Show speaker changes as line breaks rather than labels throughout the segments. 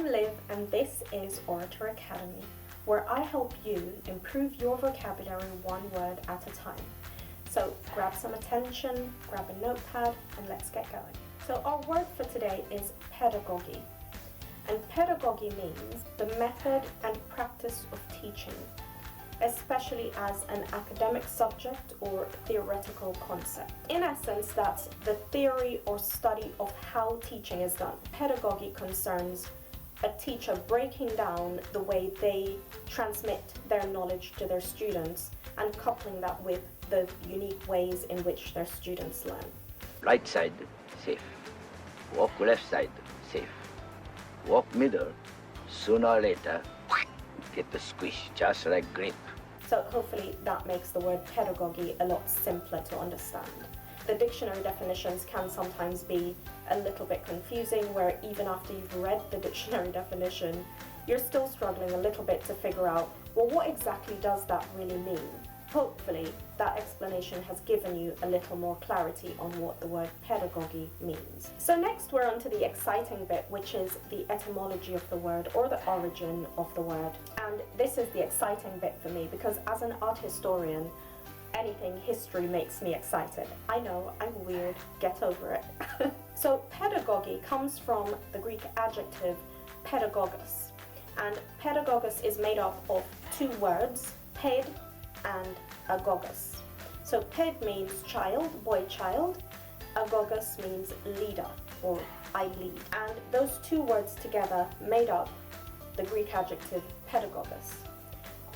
Liv, and this is Orator Academy, where I help you improve your vocabulary one word at a time. So grab some attention, grab a notepad, and let's get going. So our word for today is pedagogy. And pedagogy means the method and practice of teaching, especially as an academic subject or theoretical concept. In essence, that's the theory or study of how teaching is done. Pedagogy concerns a teacher breaking down the way they transmit their knowledge to their students and coupling that with the unique ways in which their students learn.
Right side, safe. Walk left side, safe. Walk middle, sooner or later, get the squish, just like grape.
So hopefully that makes the word pedagogy a lot simpler to understand. The dictionary definitions can sometimes be a little bit confusing, where even after you've read the dictionary definition, you're still struggling a little bit to figure out, well, what exactly does that really mean? Hopefully that explanation has given you a little more clarity on what the word pedagogy means. So next we're on to the exciting bit, which is the etymology of the word or the origin of the word. And this is the exciting bit for me because as an art historian, anything history makes me excited. I know, I'm weird, get over it. So pedagogy comes from the Greek adjective pedagogos. And pedagogos is made up of two words, ped and agogos. So ped means child, boy child. Agogos means leader or I lead. And those two words together made up the Greek adjective pedagogos.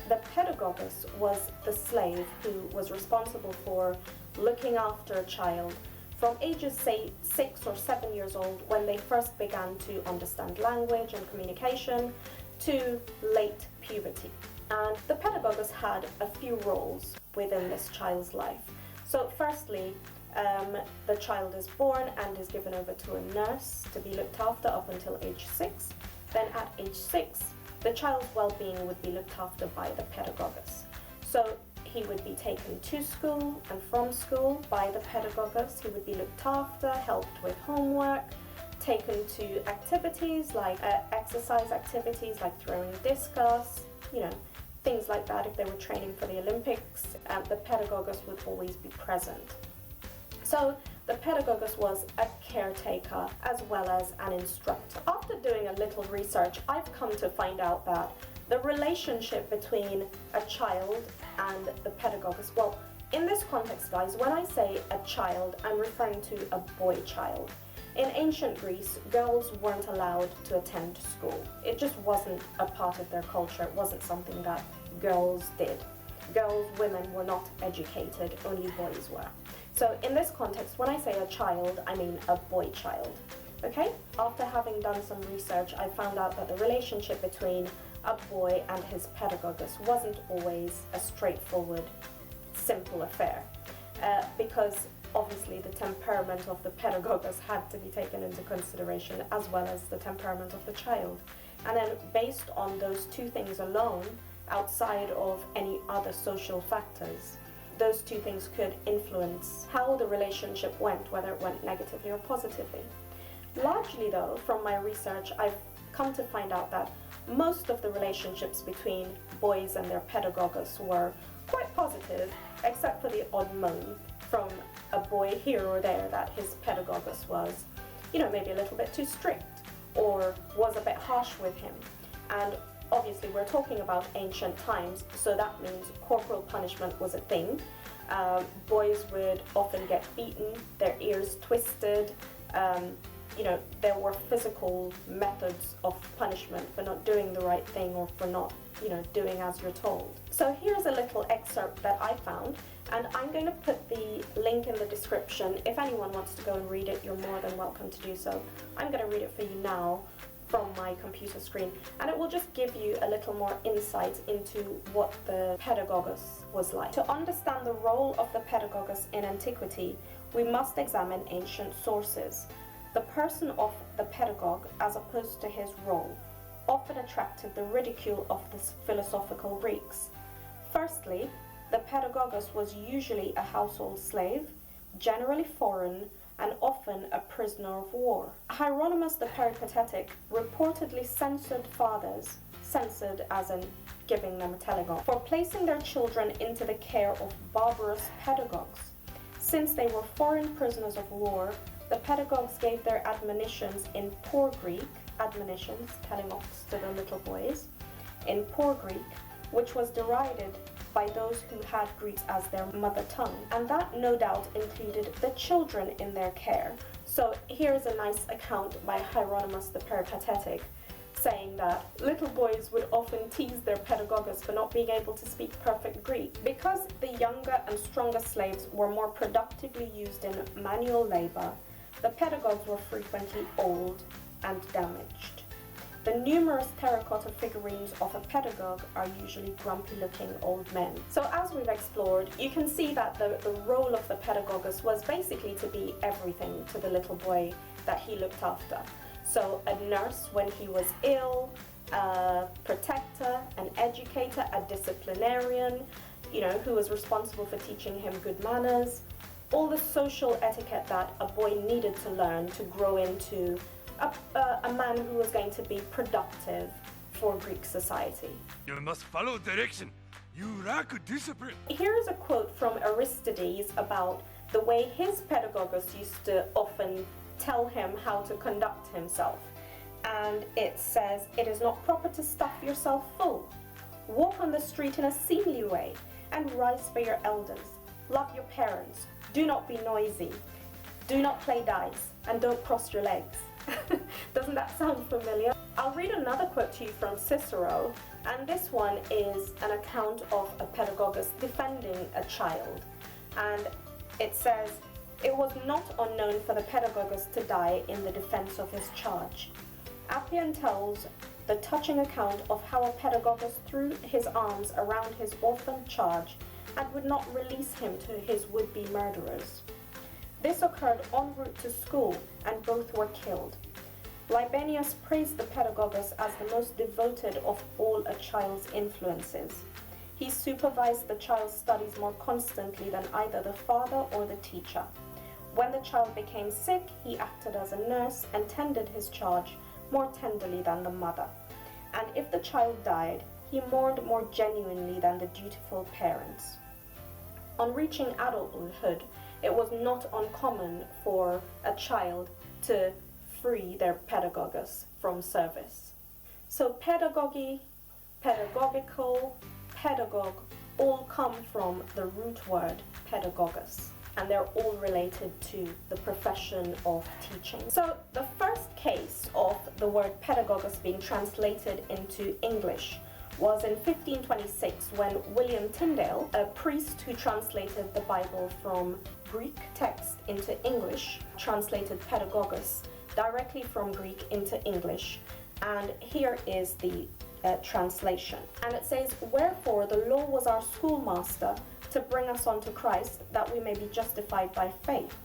The pedagogos was the slave who was responsible for looking after a child from ages, say, 6 or 7 years old, when they first began to understand language and communication, to late puberty. And the pedagogos had a few roles within this child's life. So firstly, the child is born and is given over to a nurse to be looked after up until age 6. Then at age 6, the child's well-being would be looked after by the pedagogos. So he would be taken to school and from school by the pedagogos. He would be looked after, helped with homework, taken to activities like exercise activities like throwing discus, things like that. If they were training for the Olympics, the pedagogos would always be present. So the pedagogos was a caretaker as well as an instructor. After doing a little research, I've come to find out that the relationship between a child and the pedagogos, well, in this context, guys, when I say a child, I'm referring to a boy child. In ancient Greece, girls weren't allowed to attend school. It just wasn't a part of their culture. It wasn't something that girls did. Girls, women were not educated, only boys were. So in this context, when I say a child, I mean a boy child. Okay? After having done some research, I found out that the relationship between a boy and his pedagogos wasn't always a straightforward, simple affair. Because obviously the temperament of the pedagogos had to be taken into consideration, as well as the temperament of the child. And then based on those two things alone, outside of any other social factors, those two things could influence how the relationship went, whether it went negatively or positively. Largely though, from my research, I've come to find out that most of the relationships between boys and their pedagogos were quite positive, except for the odd moan from a boy here or there that his pedagogos was, maybe a little bit too strict or was a bit harsh with him. And obviously we're talking about ancient times, so that means corporal punishment was a thing. Boys would often get beaten, their ears twisted. There were physical methods of punishment for not doing the right thing or for not, doing as you're told. So here's a little excerpt that I found, and I'm going to put the link in the description. If anyone wants to go and read it, you're more than welcome to do so. I'm going to read it for you now from my computer screen, and it will just give you a little more insight into what the pedagogos was like. To understand the role of the pedagogos in antiquity, we must examine ancient sources. The person of the pedagogue, as opposed to his role, often attracted the ridicule of the philosophical Greeks. Firstly, the pedagogos was usually a household slave, generally foreign, and often a prisoner of war. Hieronymus the Peripatetic reportedly censured fathers, censored as in giving them a telegon, for placing their children into the care of barbarous pedagogues. Since they were foreign prisoners of war, the pedagogues gave their admonitions in poor Greek, admonitions telling off to the little boys, in poor Greek, which was derided by those who had Greek as their mother tongue, and that no doubt included the children in their care. So here's a nice account by Hieronymus the Peripatetic, saying that little boys would often tease their pedagogues for not being able to speak perfect Greek. Because the younger and stronger slaves were more productively used in manual labor, the pedagogues were frequently old and damaged. The numerous terracotta figurines of a pedagogue are usually grumpy-looking old men. So as we've explored, you can see that the role of the pedagogus was basically to be everything to the little boy that he looked after. So a nurse when he was ill, a protector, an educator, a disciplinarian, who was responsible for teaching him good manners, all the social etiquette that a boy needed to learn to grow into a man who was going to be productive for Greek society.
You must follow direction. You lack discipline.
Here is a quote from Aristides about the way his pedagogus used to often tell him how to conduct himself. And it says, "It is not proper to stuff yourself full. Walk on the street in a seemly way, and rise for your elders. Love your parents. Do not be noisy. Do not play dice, and don't cross your legs." Doesn't that sound familiar? I'll read another quote to you from Cicero, and this one is an account of a pedagogus defending a child. And it says, "It was not unknown for the pedagogus to die in the defense of his charge." Appian tells the touching account of how a pedagogus threw his arms around his orphan charge and would not release him to his would-be murderers. This occurred en route to school, and both were killed. Libanius praised the pedagogus as the most devoted of all a child's influences. He supervised the child's studies more constantly than either the father or the teacher. When the child became sick, he acted as a nurse and tended his charge more tenderly than the mother. And if the child died, he mourned more genuinely than the dutiful parents. On reaching adulthood, it was not uncommon for a child to free their pedagogus from service. So pedagogy, pedagogical, pedagogue all come from the root word pedagogus, and they're all related to the profession of teaching. So the first case of the word pedagogus being translated into English was in 1526 when William Tyndale, a priest who translated the Bible from Greek text into English, translated pedagogus directly from Greek into English. And here is the translation. And it says, "Wherefore the law was our schoolmaster to bring us unto Christ, that we may be justified by faith.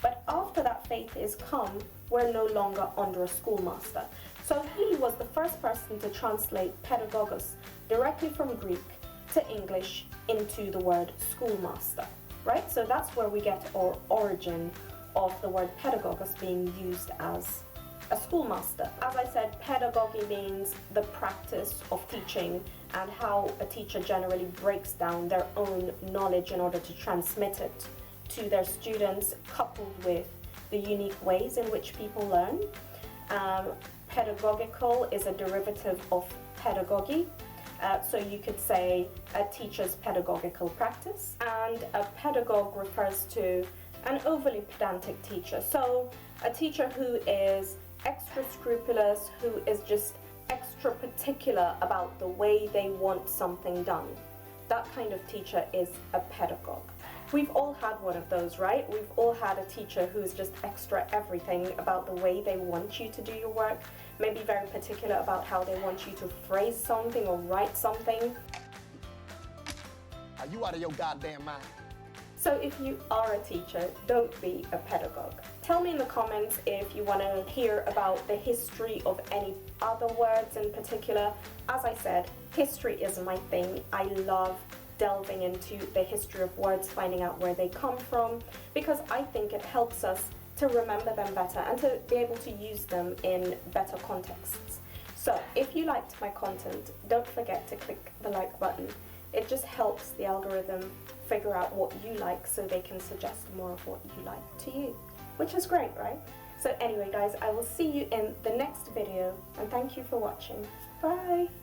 But after that faith is come, we're no longer under a schoolmaster." So he was the first person to translate pedagogus directly from Greek to English into the word schoolmaster, right? So that's where we get our origin of the word pedagogus being used as a schoolmaster. As I said, pedagogy means the practice of teaching and how a teacher generally breaks down their own knowledge in order to transmit it to their students, coupled with the unique ways in which people learn. Pedagogical is a derivative of pedagogy. So you could say a teacher's pedagogical practice, and a pedagogue refers to an overly pedantic teacher. So a teacher who is extra scrupulous, who is just extra particular about the way they want something done. That kind of teacher is a pedagogue. We've all had one of those, right? We've all had a teacher who's just extra everything about the way they want you to do your work, maybe very particular about how they want you to phrase something or write something.
Are you out of your goddamn mind?
So if you are a teacher, don't be a pedagogue. Tell me in the comments if you want to hear about the history of any other words in particular. As I said, history is my thing. I love delving into the history of words, finding out where they come from, because I think it helps us to remember them better and to be able to use them in better contexts. So if you liked my content, don't forget to click the like button. It just helps the algorithm figure out what you like so they can suggest more of what you like to you, which is great, right? So anyway guys, I will see you in the next video and thank you for watching. Bye!